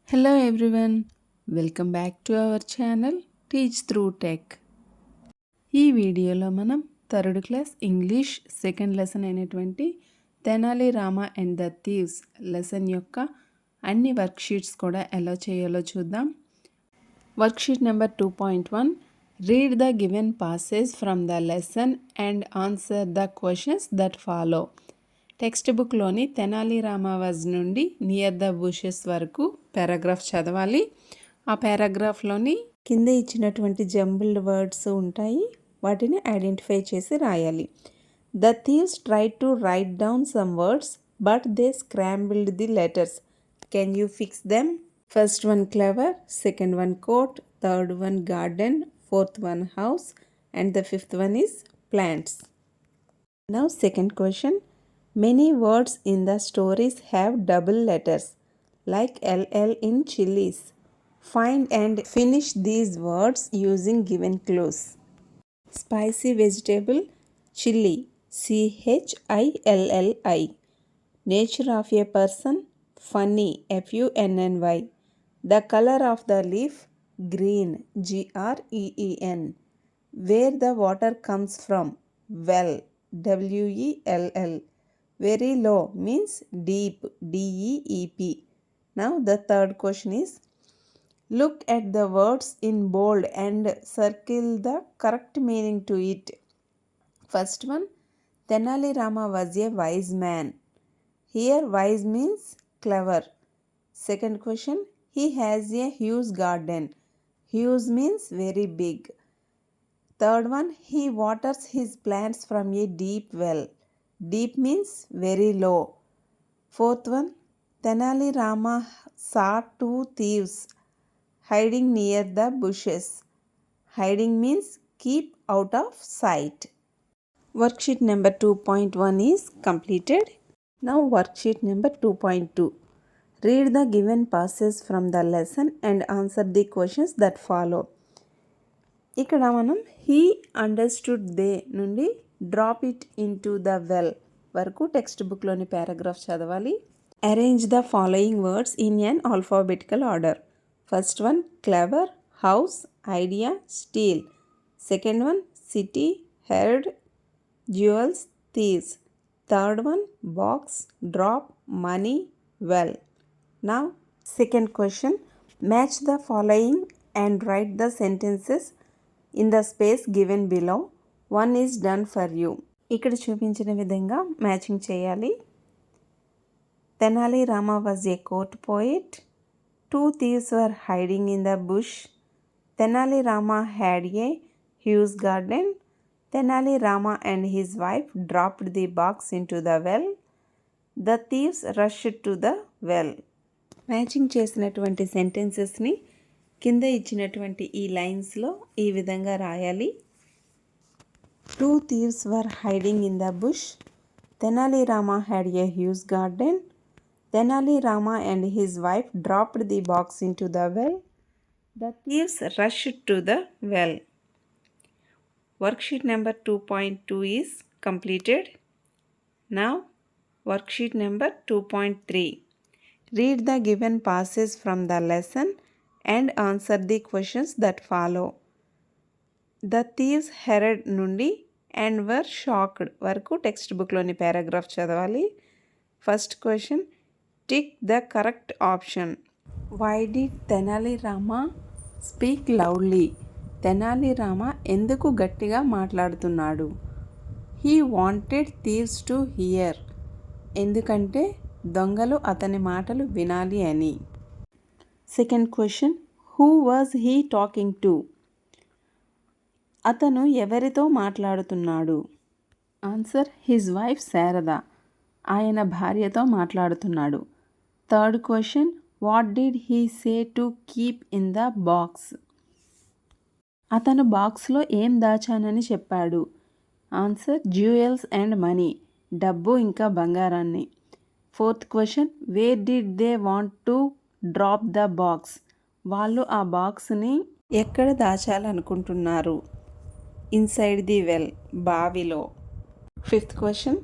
Hello everyone, welcome back to our channel Teach Through Tech. ఈ వీడియోలో మనం third class English second lesson అయినటువంటి Tenali Rama and the thieves lesson యొక్క అన్ని worksheets కూడా ఎలా చేయాలో చూద్దాం. Worksheet number 2.1, read the given passage from the lesson and answer the questions that follow. Text బుక్లోని తెనాలి రామవాజ్ నుండి నియర్ ద బుషెస్ వరకు పారాగ్రాఫ్ చదవాలి. ఆ పారాగ్రాఫ్లోని కింద ఇచ్చినటువంటి జంబుల్డ్ వర్డ్స్ ఉంటాయి, వాటిని ఐడెంటిఫై చేసి రాయాలి. The thieves try to write down some words but they scrambled the letters. Can you fix them? First one clever, second one coat, third one garden, fourth one house and the fifth one is plants. Now second question. Many words in the stories have double letters, like LL in chilies. Find and finish these words using given clues. Spicy vegetable, chili, CHILLI. Nature of a person, funny, FUNNY. The color of the leaf, green, GREEN. Where the water comes from, well, WELL. Very low means deep, DEEP. Now the third question is, look at the words in bold and circle the correct meaning to it. First one, Tenali Rama was a wise man. Here wise means clever. Second question, he has a huge garden. Huge means very big. Third one, he waters his plants from a deep well. Deep means very low. Fourth one, Tenali Rama saw two thieves hiding near the bushes. Hiding means keep out of sight. Worksheet number 2.1 is completed. Now worksheet number 2.2. Read the given passages from the lesson and answer the questions that follow. ఇక్కడ మనం he understood they నుండి drop it in to the well వరకు text బుక్లోని paragraph చదవాలి. Arrange the following words in an alphabetical order. First one clever, house, idea, steal. Second one city, heard, jewels, thieves. Third one box, drop, money, well. Now second question, match the following and write the sentences in the space given below. One is done for you. ఇక్కడ చూపించిన విధంగా matching చేయాలి. Tenali Rama was A court poet. Two thieves were hiding in the bush. Tenali Rama had a huge garden. Tenali Rama and his wife dropped the box in to the well. The thieves rushed to the well. Matching చేసినటువంటి సెంటెన్సెస్ని కింద ఇచ్చినటువంటి ఈ లైన్స్లో ఈ విధంగా రాయాలి. Two thieves were hiding in the bush. Tenali Rama had a huge garden. Tenali Rama and his wife dropped the box into the well. The thieves rushed to the well. Worksheet number 2.2 is completed. Now, worksheet number 2.3. Read the given passages from the lesson and answer the questions that follow. The thieves heard నుండి and were shocked వరకు text బుక్లోని paragraph చదవాలి. First question, tick the correct option. Why did Tenali Rama speak loudly? Tenali Rama ఎందుకు గట్టిగా మాట్లాడుతున్నాడు? He wanted thieves to hear. ఎందుకంటే దొంగలు అతని మాటలు వినాలి అని. Second question, who was he talking to? అతను ఎవరితో మాట్లాడుతున్నాడు? Answer, his wife Sharada. ఆయన భార్యతో మాట్లాడుతున్నాడు. Third question, what did he say to keep in the box? అతను బాక్స్లో ఏం దాచానని చెప్పాడు? ఆన్సర్, జ్యువెల్స్ అండ్ మనీ, డబ్బు ఇంకా బంగారాన్ని. Fourth question, where did they want to drop the box? వాళ్ళు ఆ బాక్స్ని ఎక్కడ దాచాలనుకుంటున్నారు? ఇన్సైడ్ ది వెల్, బావిలో. Fifth question,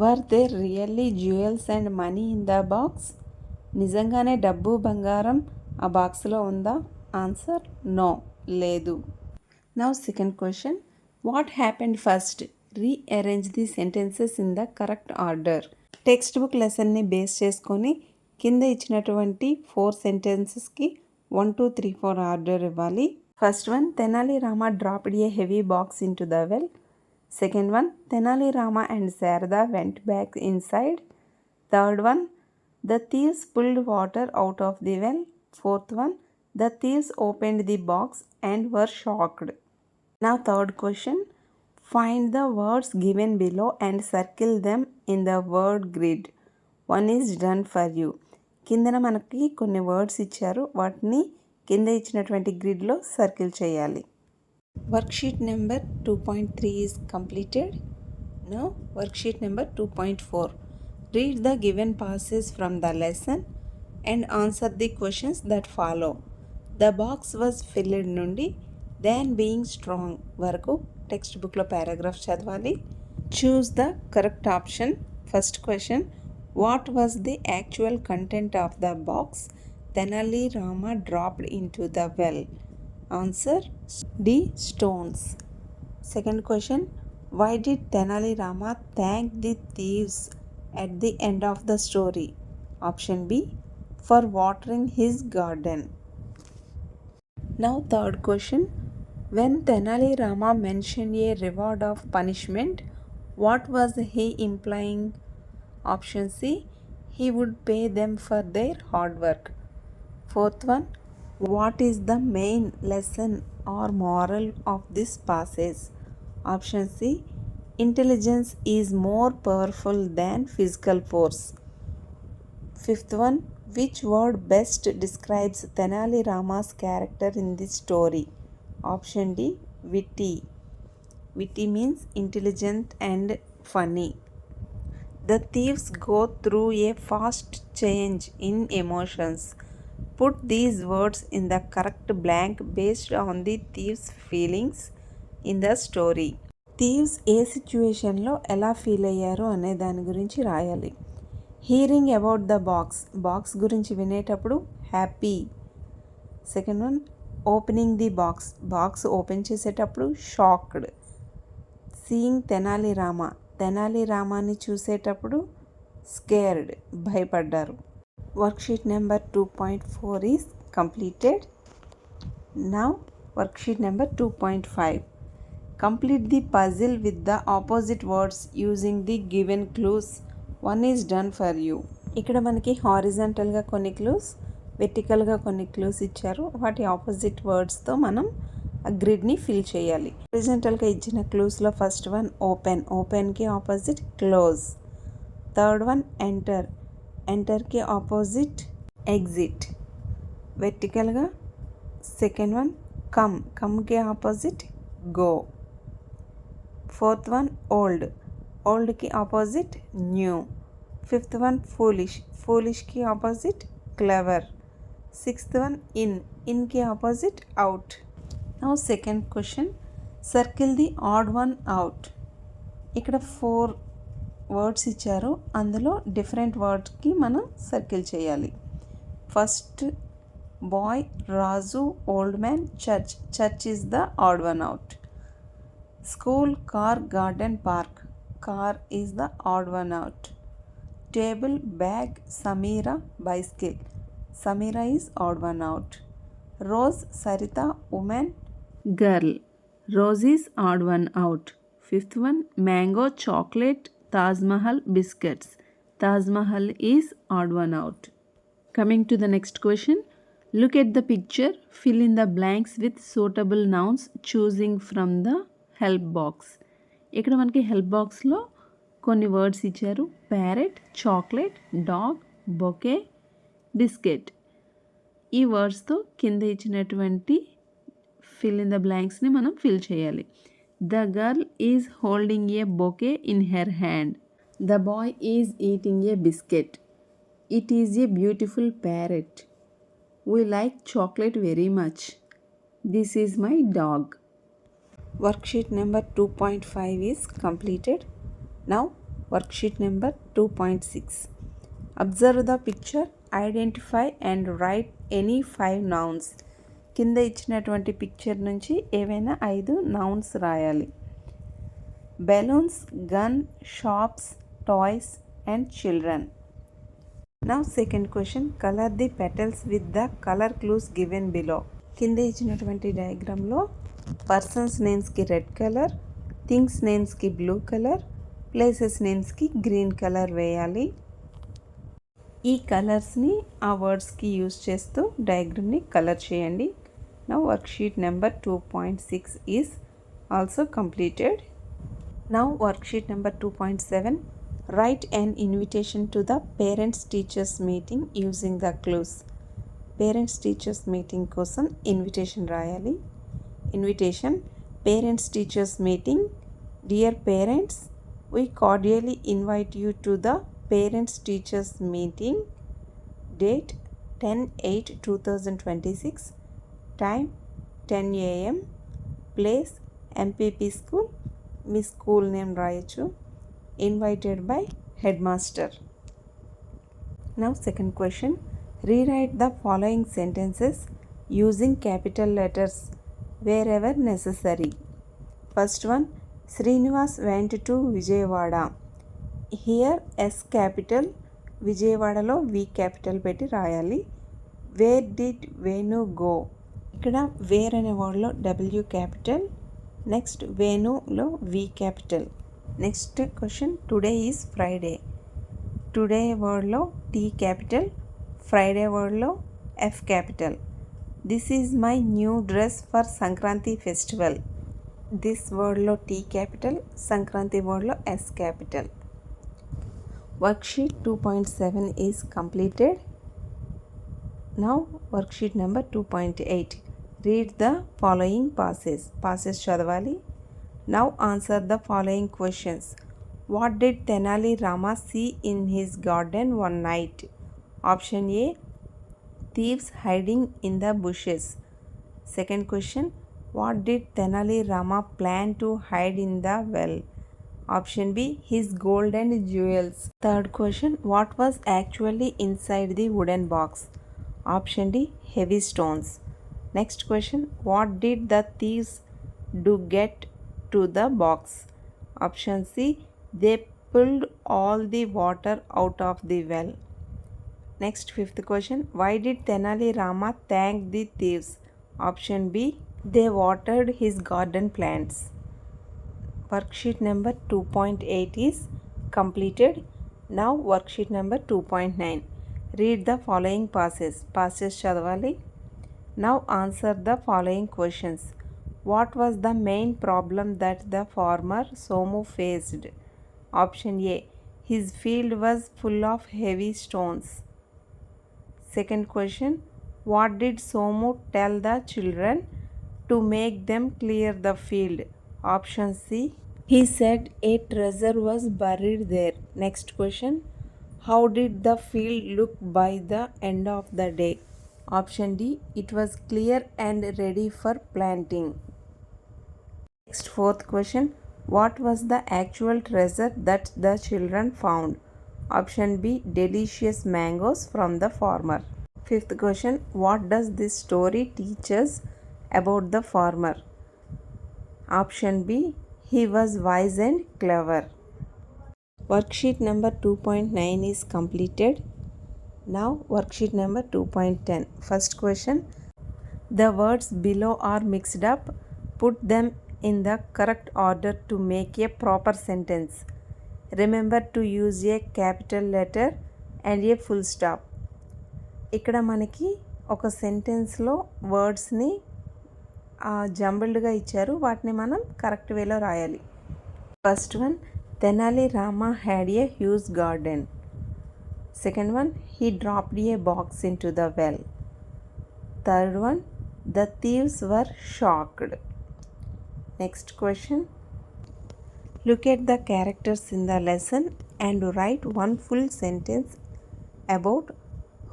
were there really jewels and money in the box? నిజంగానే డబ్బు బంగారం ఆ బాక్స్లో ఉందా? ఆన్సర్ నో, లేదు. Now second question, what happened first? Rearrange the sentences in the correct order. Text book లెసన్ని base చేసుకొని కింద ఇచ్చినటువంటి 4 సెంటెన్సెస్కి 1, 2, 3, 4 ఆర్డర్ ఇవ్వాలి. First one, Tenali Rama dropped A heavy box in to the well. Second one, Tenali Rama and Sharada went back inside. Third one, the thieves pulled water out of the well. Fourth one, the thieves opened the box and were shocked. Now third question, find the words given below and circle them in the word grid. One is done for you. కిందన మనకి కొన్ని words ఇచ్చారు, వాటిని కింద ఇచ్చినటువంటి గ్రిడ్లో circle చేయాలి. Worksheet number 2.3 is completed. Now worksheet number 2.4. Read the given passages from the lesson and answer the questions that follow. The box was filled నుండి then being strong వరకు టెక్స్ట్ బుక్లో పారాగ్రాఫ్ చదవాలి. Choose the correct option. First question, what was the actual content of the box Tenali Rama dropped in to the well? Answer D, stones. Second question, why did Tenali Rama thank the thieves at the end of the story? Option B, for watering his garden. Now third question, when Tenali Rama mentioned a reward of punishment, what was he implying? Option C, he would pay them for their hard work. Fourth one, what is the main lesson or moral of this passage? Option C, intelligence is more powerful than physical force. Fifth one, which word best describes Tenali Rama's character in this story? Option D, witty. Witty means intelligent and funny. The thieves go through a fast change in emotions. Put these words in the correct blank based on the thieves' feelings in the story. Thieves ఏ సిచ్యువేషన్లో ఎలా feel అయ్యారు అనే దాని గురించి రాయాలి. Hearing about the box గురించి వినేటప్పుడు happy. Second one, opening the box open చేసేటప్పుడు షాక్డ్. సీయింగ్ తెనాలి రామాని చూసేటప్పుడు స్కేర్డ్, భయపడ్డారు. Worksheet number 2.4 is completed. Now worksheet number 2.5. Complete the puzzle with the opposite words using the given clues. One is done for you. ఇక్కడ మనకి హారిజంటల్గా కొన్ని clues, వెర్టికల్గా కొన్ని clues ఇచ్చారు. వాటి opposite వర్డ్స్తో మనం ఆ గ్రిడ్ని ఫిల్ చేయాలి. హారిజంటల్గా ఇచ్చిన క్లూస్లో ఫస్ట్ వన్ ఓపెన్కి ఆపోజిట్ క్లోజ్. థర్డ్ వన్ ఎంటర్కి ఆపోజిట్ ఎగ్జిట్. వెర్టికల్గా సెకండ్ వన్ కమ్కి ఆపోజిట్ గో. ఫోర్త్ వన్ ఓల్డ్కి ఆపోజిట్ న్యూ. ఫిఫ్త్ వన్ ఫూలిష్కి ఆపోజిట్ క్లెవర్. సిక్స్త్ వన్ ఇన్కి opposite out. Now second question, circle the odd one out. ఇక్కడ 4 words ఇచ్చారు, అందులో different వర్డ్స్కి మనం సర్కిల్ చేయాలి. First boy, Raju, old man, church is the odd one out. School, car, garden, park. Car is the odd one out. Table, bag, Samira, bicycle. Samira is odd one out. Rose, Sarita, woman, girl. Rose is odd one out. Fifth one, mango, chocolate, Taj Mahal, biscuits. Taj Mahal is odd one out. Coming to the next question. Look at the picture. Fill in the blanks with suitable nouns choosing from the help box. ఇక్కడ మనకి help బాక్స్లో కొన్ని words ఇచ్చారు. Parrot, chocolate, dog, bouquet, biscuit. ఈ వర్డ్స్తో కింద ఇచ్చినటువంటి fill in the బ్లాంక్స్ని మనం fill చేయాలి. The girl is holding a bouquet in her hand. The boy is eating a biscuit. It is a beautiful parrot. We like chocolate very much. This is my dog. Worksheet number 2.5 is completed. Now worksheet number 2.6. Observe the picture, identify and write any 5 nouns. కింద ఇచ్చినటువంటి picture నుంచి ఏవైనా 5 nouns రాయాలి. balloons, gun, shops, toys and children. Now second question, color the petals with the color clues given below. కింద ఇచ్చినటువంటి డయాగ్రామ్లో persons నేమ్స్కి red colour, things నేమ్స్కి బ్లూ కలర్, ప్లేసెస్ నేమ్స్కి గ్రీన్ కలర్ వేయాలి. ఈ కలర్స్ని ఆ వర్డ్స్కి యూజ్ చేస్తూ డయాగ్రామ్ని కలర్ చేయండి. Now worksheet number 2.6 is also completed. Now worksheet number 2.7, write an invitation to the parents teachers meeting using the clues. Parents teachers meeting కోసం ఇన్విటేషన్ రాయాలి. Invitation, parents teachers meeting. Dear parents, we cordially invite you to the parents teachers meeting. Date 10/8/2026. Time 10 AM. Place MPP school. Me school name రాయొచ్చు. Invited by headmaster. Now second question, rewrite the following sentences using capital letters wherever necessary. First one, Srinivas went to Vijayawada. Here S capital, విజయవాడలో V capital పెట్టి రాయాలి. Where did Venu go. ఇక్కడ where అనే వర్డ్లో W capital, next వేణులో V capital. Next question, today is Friday. Today వర్డ్లో T capital, Friday వర్డ్లో F capital. This is my new dress for Sankranti festival. This వర్డ్లో T capital, సంక్రాంతి వర్డ్లో S capital. Worksheet 2.7 is completed. Now worksheet number 2.8. Read the following passes. Passes చదవాలి. Now answer the following questions. What did Tenali Rama see in his garden one night? Option A, thieves hiding in the bushes. Second question, what did Tenali Rama plan to hide in the well? Option B, his gold and jewels. Third question, what was actually inside the wooden box? Option D, heavy stones. Next question, what did the thieves do get to the box? Option C, they pulled all the water out of the well. Next, fifth question, why did Tenali Rama thank the thieves? Option B, they watered his garden plants. Worksheet number 2.8 is completed. Now worksheet number 2.9. Read the following passes. Passes చదవాలి. Now answer the following questions. What was the main problem that the farmer Somu faced? Option A, his field was full of heavy stones. Second question, what did Somu tell the children to make them clear the field? Option C, he said a treasure was buried there. Next question, how did the field look by the end of the day? Option D, it was clear and ready for planting. Next, fourth question, what was the actual treasure that the children found? Option B, delicious mangoes from the farmer. Fifth question, what does this story teach us about the farmer? Option B, he was wise and clever. Worksheet number 2.9 is completed. Now worksheet number 2.10. First question, the words below are mixed up. Put them in the correct order to make a proper sentence. Remember to use a capital letter and a full stop. ఇక్కడ మనకి ఒక సెంటెన్స్లో వర్డ్స్ని జంబుల్డ్గా ఇచ్చారు, వాటిని మనం correct వేలో రాయాలి. First one, Tenali Rama had a huge garden. Second one, he dropped a box in to the well. Third one, the thieves were shocked. Next question, look at the characters in the lesson and write one full sentence about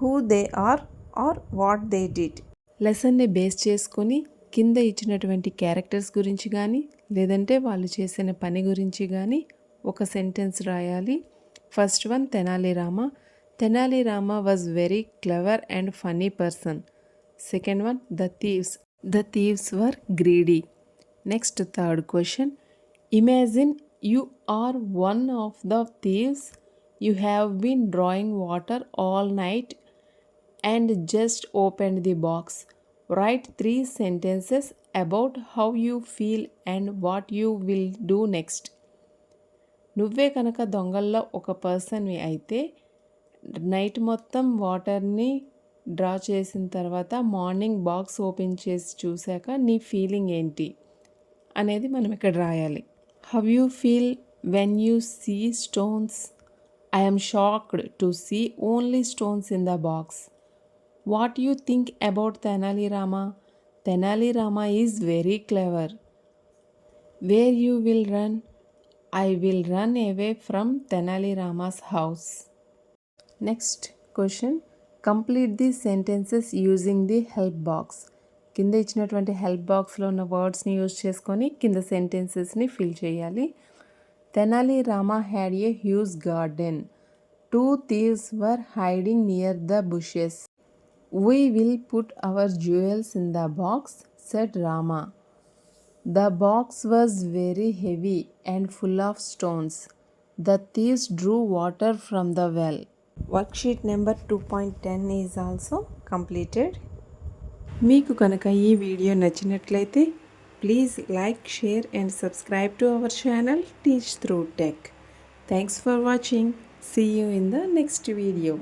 who they are or what they did. లెసన్ని base చేసుకొని కింద ఇచ్చినటువంటి characters గురించి కానీ లేదంటే వాళ్ళు చేసిన పని గురించి కానీ ఒక సెంటెన్స్ రాయాలి. First one, Tenali Rama. Tenali Rama was very clever and funny person. Second one, the thieves. The thieves were greedy. Next, third question. Imagine you are one of the thieves. You have been drawing water all night and just opened the box. Write 3 sentences about how you feel and what you will do next. నువ్వే కనుక దొంగల్లో ఒక పర్సన్వి అయితే night మొత్తం వాటర్ని draw చేసిన తర్వాత morning box open చేసి చూశాక నీ ఫీలింగ్ ఏంటి అనేది మనం ఇక్కడ రాయాలి. How you feel when you see stones? I am shocked to see only stones in the box. What you think about Tenali Rama? Tenali Rama is very clever. Where you will run? I will run away from Tenali Rama's house. Next question. Complete the sentences using the help box. కింద ఇచ్చినటువంటి help బాక్స్లో ఉన్న వర్డ్స్ని use చేసుకొని కింద సెంటెన్సెస్ని fill చేయాలి. Tenali Rama had a huge garden. 2 thieves were hiding near the bushes. We will put our jewels in the box, said Rama. The box was very heavy and full of stones. The thieves drew water from the well. Worksheet number 2.10 is also completed. మీకు కనుక ఈ video నచ్చినట్లయితే please like, share and subscribe to our channel teach through tech. Thanks for watching. See you in the next video.